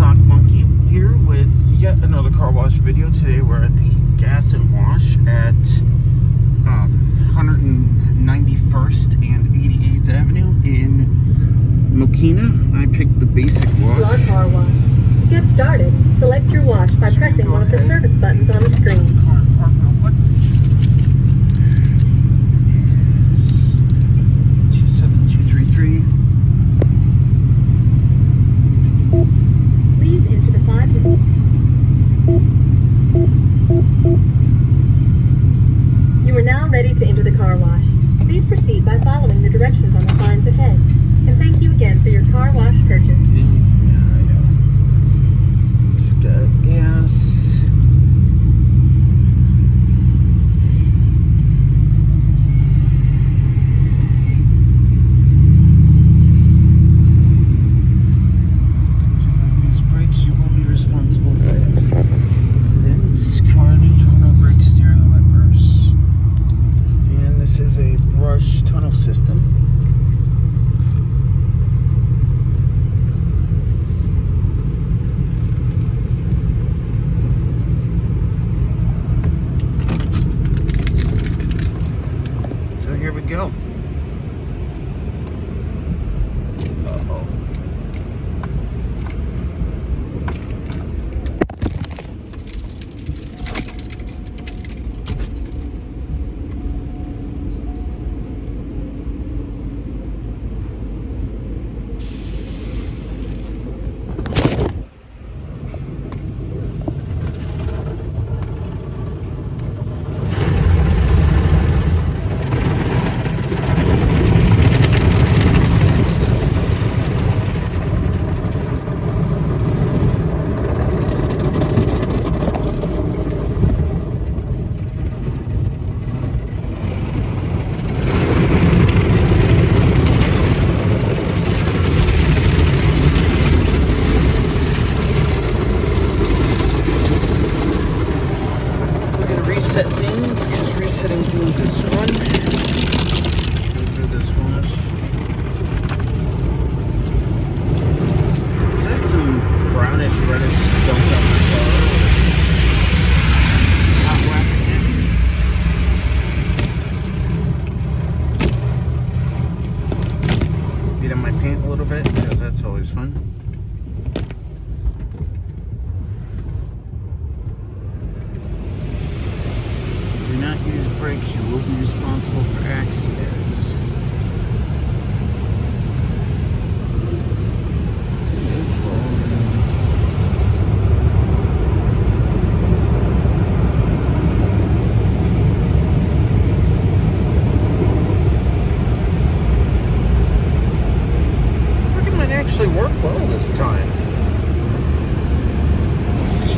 Sock Monkey here with yet another car wash video. Today we're at the Gas and Wash at 191st and 88th Avenue in Mokena. I picked the basic wash. Your car wash. To get started, select your wash by pressing one of the service buttons on the screen. What? 27233. Please enter the 5 digits. You are now ready to enter the car wash. Please proceed by following the directions on the signs ahead. And thank you again for your car wash purchase. Yeah, I know. Just got gas. Use brakes, you will be responsible for accidents. Car neutral, brake, steering, wipers. And this is a brush tunnel system. So here we go. Uh-oh. Reset things, because resetting things is fun. Go through this wash. Is that some brownish, reddish dumped on my car? Hot wax it. Beat on my paint a little bit, because that's always fun. Do not use brakes, you will be responsible for accidents. It's in neutral. Looks like it might actually work well this time. We'll see.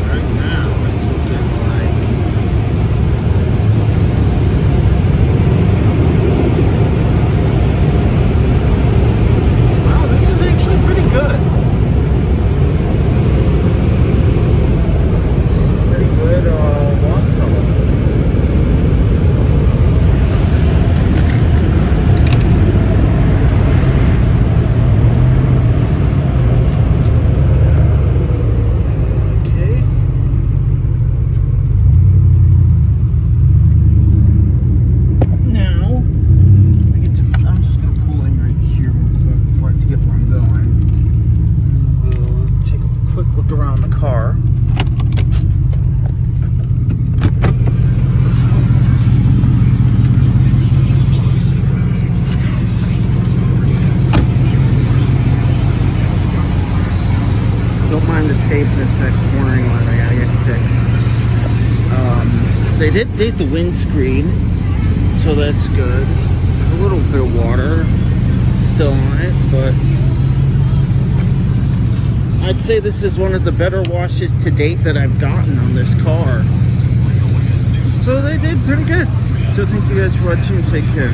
Right now, it's looking like around the car. Don't mind the tape that's that cornering line I gotta get fixed. They did date the windscreen, so that's good. There's a little bit of water still on it, but I'd say this is one of the better washes to date that I've gotten on this car. So they did pretty good. So thank you guys for watching. Take care.